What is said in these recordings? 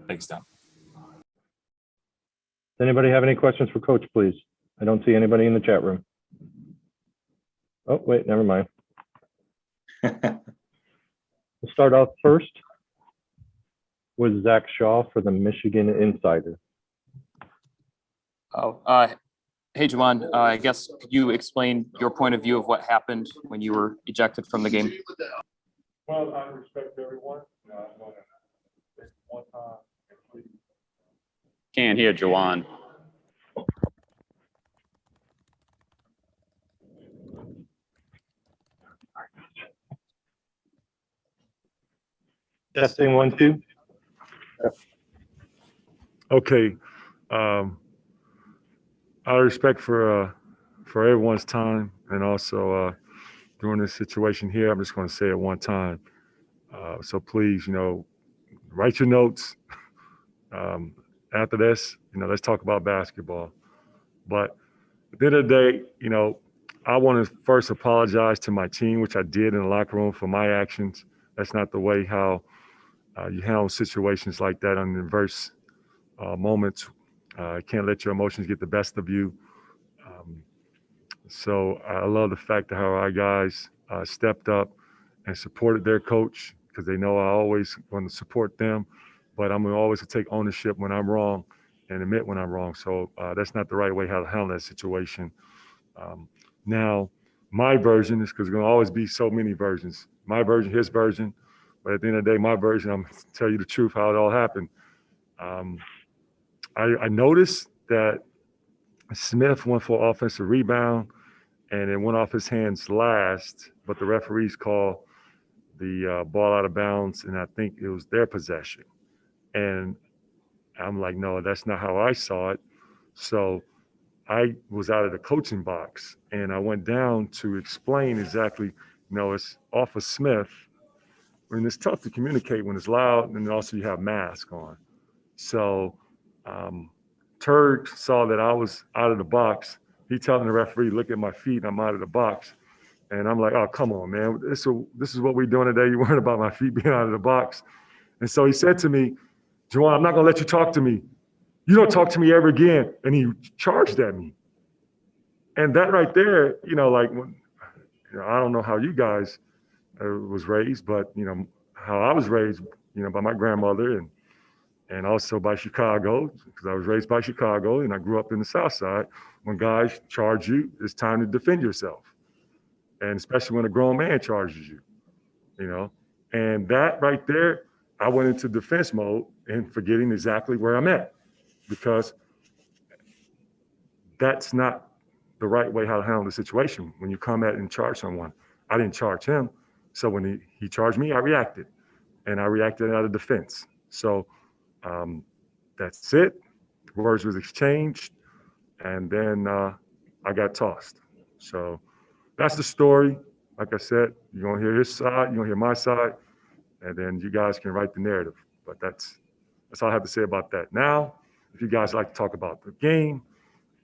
Thanks, Tom. Does anybody have any questions for Coach, please? I don't see anybody in the chat room. Oh, wait, never mind. We'll start off first with Zach Shaw for the Michigan Insider. Hey, Juwan, I guess could you explain your point of view of what happened when you were ejected from the game? Well, I respect everyone. Can't hear Juwan. Testing 1, 2. Okay. Out of respect for everyone's time, and also during this situation here, I'm just going to say it one time. So please, write your notes. After this, let's talk about basketball. But at the end of the day, I want to first apologize to my team, which I did in the locker room, for my actions. That's not the way how you handle situations like that on adverse moments. Can't let your emotions get the best of you. So I love the fact that how our guys stepped up and supported their coach, because they know I always want to support them, but I'm going to always take ownership when I'm wrong and admit when I'm wrong. So that's not the right way how to handle that situation. Now, my version is, because there's going to always be so many versions. My version, his version, but at the end of the day, my version, I'm going to tell you the truth, how it all happened. I noticed that Smith went for an offensive rebound, and it went off his hands last, but the referees called the ball out of bounds, and I think it was their possession. And I'm like, no, that's not how I saw it. So I was out of the coaching box, and I went down to explain exactly, it's off of Smith. And it's tough to communicate when it's loud, and also you have mask on. So Turk saw that I was out of the box. He telling the referee, look at my feet, I'm out of the box. And I'm like, oh, come on, man. This is what we're doing today. You worried about my feet being out of the box. And so he said to me, Juwan, I'm not going to let you talk to me. You don't talk to me ever again. And he charged at me. And that right there, I don't know how you guys was raised, but, how I was raised, by my grandmother and also by Chicago, because I was raised by Chicago and I grew up in the South Side. When guys charge you, it's time to defend yourself. And especially when a grown man charges you, And that right there, I went into defense mode and forgetting exactly where I'm at, because that's not the right way how to handle the situation. When you come at and charge someone, I didn't charge him. So when he charged me, I reacted, and I reacted out of defense. So that's it. Words was exchanged, and then I got tossed. So that's the story. Like I said, you're going to hear his side, you're going to hear my side, and then you guys can write the narrative. But that's all I have to say about that. Now, if you guys like to talk about the game,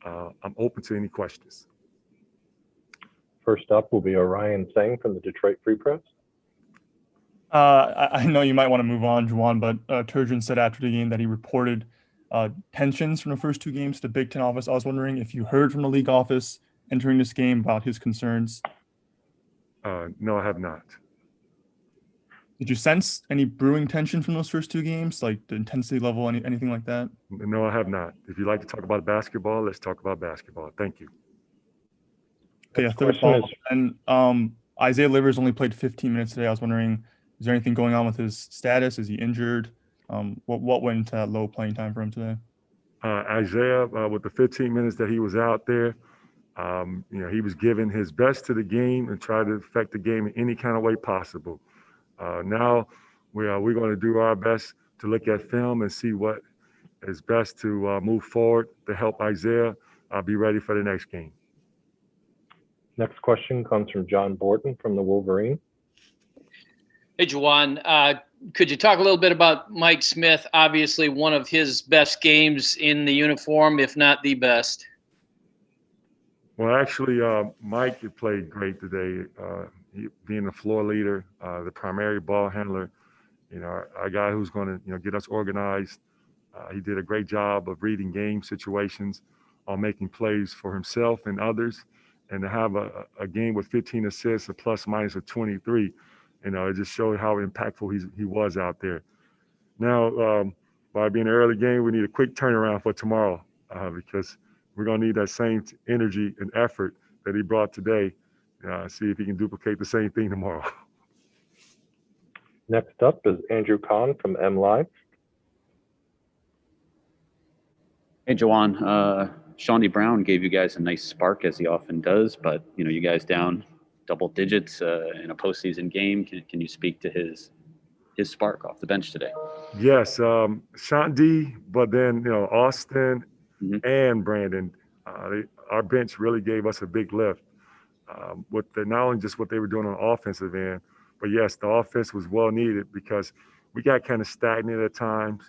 I'm open to any questions. First up will be Orion Sang from the Detroit Free Press. I know you might want to move on, Juwan, but Turgeon said after the game that he reported tensions from the first two games to the Big Ten office. I was wondering if you heard from the league office entering this game about his concerns. No, I have not. Did you sense any brewing tension from those first two games, like the intensity level, anything like that? No, I have not. If you'd like to talk about basketball, let's talk about basketball. Thank you. Okay, a third follow-up. And Isaiah Livers only played 15 minutes today. I was wondering, is there anything going on with his status? Is he injured? What went into that low playing time for him today? Isaiah, with the 15 minutes that he was out there, he was giving his best to the game and tried to affect the game in any kind of way possible. Now we're going to do our best to look at film and see what is best to move forward to help Isaiah be ready for the next game. Next question comes from John Borton from the Wolverine. Hey, Juwan, could you talk a little bit about Mike Smith? Obviously, one of his best games in the uniform, if not the best. Well, actually, Mike played great today. He, being the floor leader, the primary ball handler, a guy who's going to, get us organized He did a great job of reading game situations, on making plays for himself and others, and to have a game with 15 assists, a plus minus of 23, it just showed how impactful he was out there. Now, by being an early game, we need a quick turnaround for tomorrow because we're going to need that same energy and effort that he brought today. See if he can duplicate the same thing tomorrow. Next up is Andrew Kahn from M Live. Hey, Juwan. Sean D. Brown gave you guys a nice spark, as he often does, but you guys down double digits in a postseason game. Can you speak to his spark off the bench today? Yes, Sean D, but then Austin and Brandon, our bench really gave us a big lift with not only just what they were doing on the offensive end, but yes, the offense was well needed because we got kind of stagnant at times.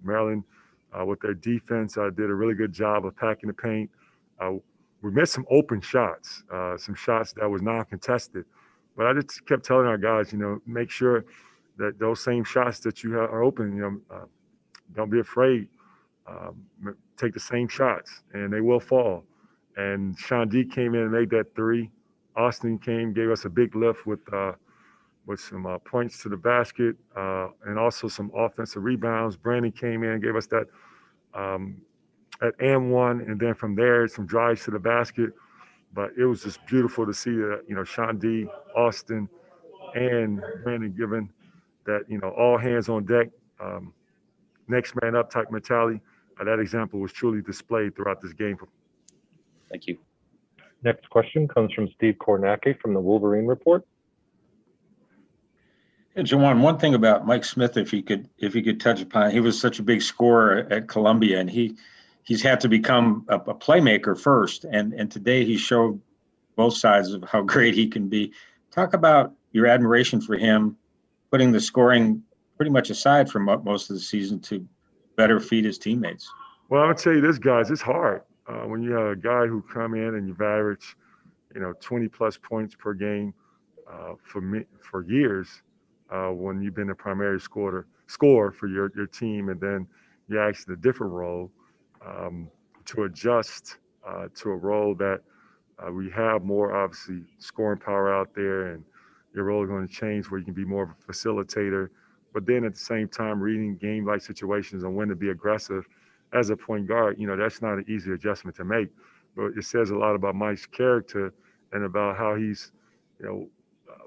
Maryland, with their defense, did a really good job of packing the paint. We missed some open shots, some shots that was non-contested, but I just kept telling our guys, make sure that those same shots that you are open, don't be afraid. Take the same shots, and they will fall. And Sean D came in and made that three. Austin gave us a big lift with some points to the basket and also some offensive rebounds. Brandon came in and gave us that at and one, and then from there some drives to the basket. But it was just beautiful to see that Sean D, Austin, and Brandon given that all hands on deck, next man up type mentality. That example was truly displayed throughout this game. Thank you. Next question comes from Steve Kornacki from the Wolverine Report. Hey, Juwan, one thing about Mike Smith, if he could touch upon, he was such a big scorer at Columbia, and he's had to become a playmaker first. And today he showed both sides of how great he can be. Talk about your admiration for him, putting the scoring pretty much aside from most of the season to better feed his teammates. Well, I would tell you this, guys, it's hard when you have a guy who come in and you've averaged, 20 plus points per game for years. When you've been a primary scorer for your team, and then you're actually in a different role to adjust to a role that we have more, obviously, scoring power out there, and your role is going to change where you can be more of a facilitator, but then at the same time reading game-like situations on when to be aggressive as a point guard. That's not an easy adjustment to make, but it says a lot about Mike's character and about how he's,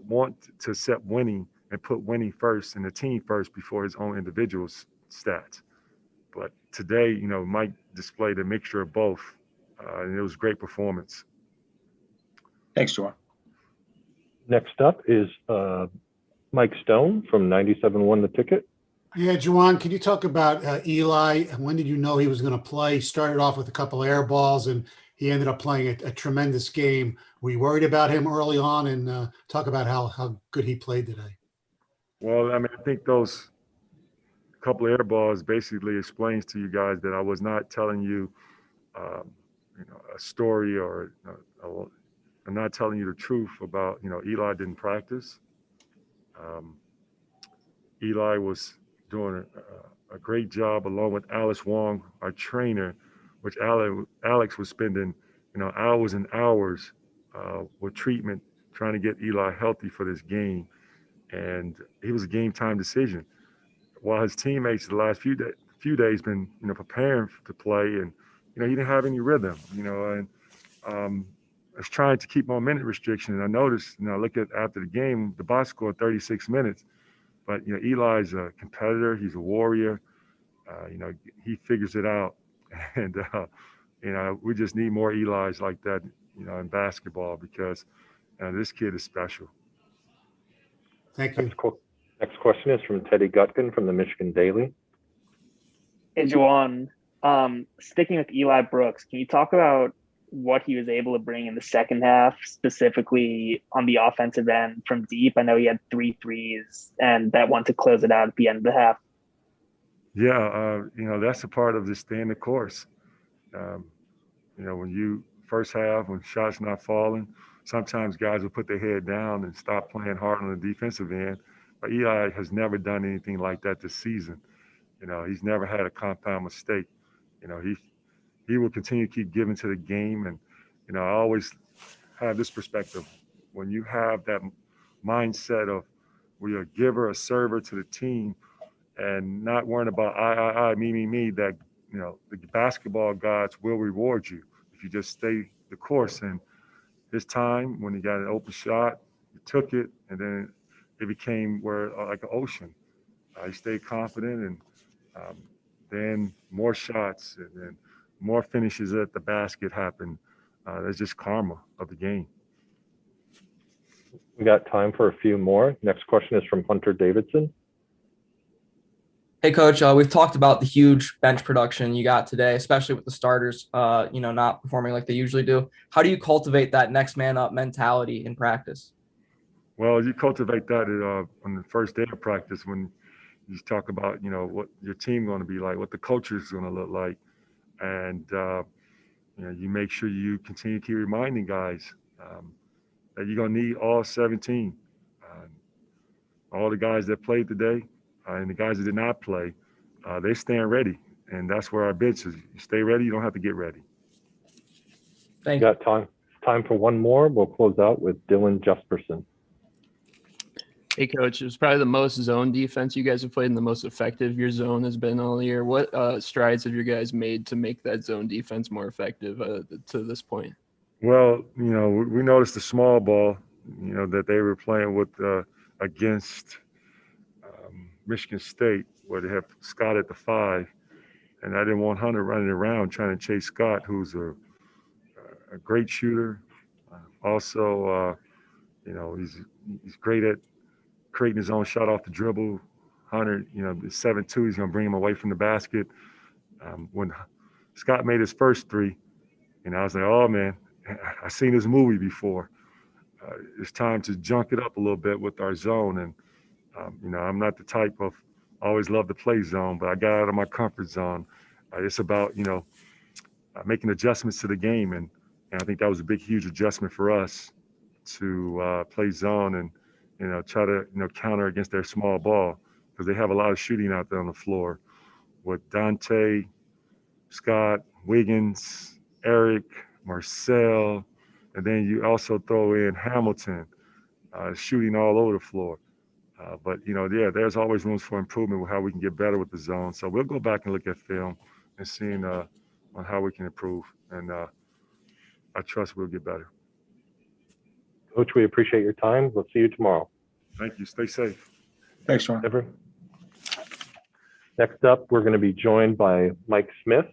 want to set winning and put winning first and the team first before his own individual stats. But today, Mike displayed a mixture of both, and it was a great performance. Thanks, Juwan. Next up is Mike Stone from 97.1 The Ticket. Yeah, Juwan, can you talk about Eli? When did you know he was going to play? He started off with a couple air balls, and he ended up playing a tremendous game. Were you worried about him early on? And talk about how good he played today. Well, I think those couple of air balls basically explains to you guys that I was not telling you, a story, or I'm not telling you the truth about, Eli didn't practice. Eli was doing a great job along with Alice Wong, our trainer, which Alex was spending, hours and hours with treatment trying to get Eli healthy for this game. And it was a game time decision. While his teammates the last few days been, preparing to play, and, he didn't have any rhythm, and I was trying to keep my minute restriction. And I noticed, look at after the game, the box scored 36 minutes. But, Eli's a competitor. He's a warrior. He figures it out. And, we just need more Eli's like that, in basketball, because this kid is special. Thank you. Next question is from Teddy Gutkin from the Michigan Daily. Hey, Juwan, sticking with Eli Brooks, can you talk about what he was able to bring in the second half, specifically on the offensive end from deep? I know he had 3 threes and that one to close it out at the end of the half. Yeah, that's a part of just staying the course. When you first half, when shots not falling, sometimes guys will put their head down and stop playing hard on the defensive end. But Eli has never done anything like that this season. You know, he's never had a compound mistake. You know, he will continue to keep giving to the game. And, you know, I always have this perspective. When you have that mindset of where you're a giver, a server to the team, and not worrying about I, me, that, you know, the basketball gods will reward you if you just stay the course. And this time, when he got an open shot, he took it, and then it became like an ocean. He stayed confident, and then more shots, and then more finishes at the basket happened. That's just karma of the game. We got time for a few more. Next question is from Hunter Davidson. Hey, Coach, we've talked about the huge bench production you got today, especially with the starters, not performing like they usually do. How do you cultivate that next man up mentality in practice? Well, you cultivate that on the first day of practice when you talk about, you know, what your team going to be like, what the culture is going to look like. And, you know, you make sure you continue to keep reminding guys that you're going to need all 17. All the guys that played today and the guys that did not play, they stand ready. And that's where our bench is. You stay ready, you don't have to get ready. Thank you. Got time for one more. We'll close out with Dylan Jesperson. Hey, Coach, it was probably the most zone defense you guys have played and the most effective your zone has been all year. What strides have you guys made to make that zone defense more effective to this point? Well, you know, we noticed the small ball, you know, that they were playing with against Michigan State, where they have Scott at the 5. And I didn't want Hunter running around trying to chase Scott, who's a great shooter. Also, you know, he's great at creating his own shot off the dribble. Hunter, you know, 7'2", he's going to bring him away from the basket. When Scott made his first 3, and I was like, oh, man, I've seen this movie before. It's time to junk it up a little bit with our zone. And, you know, I'm not the type of always love to play zone, but I got out of my comfort zone. It's about, you know, making adjustments to the game. And I think that was a big, huge adjustment for us to play zone and, you know, try to, you know, counter against their small ball, because they have a lot of shooting out there on the floor with Dante, Scott, Wiggins, Eric, Marcel, and then you also throw in Hamilton shooting all over the floor. But, you know, yeah, there's always rooms for improvement with how we can get better with the zone. So we'll go back and look at film and seeing on how we can improve. And I trust we'll get better. Coach, we appreciate your time. We'll see you tomorrow. Thank you. Stay safe. Thanks, Juwan. Next up, we're going to be joined by Mike Smith,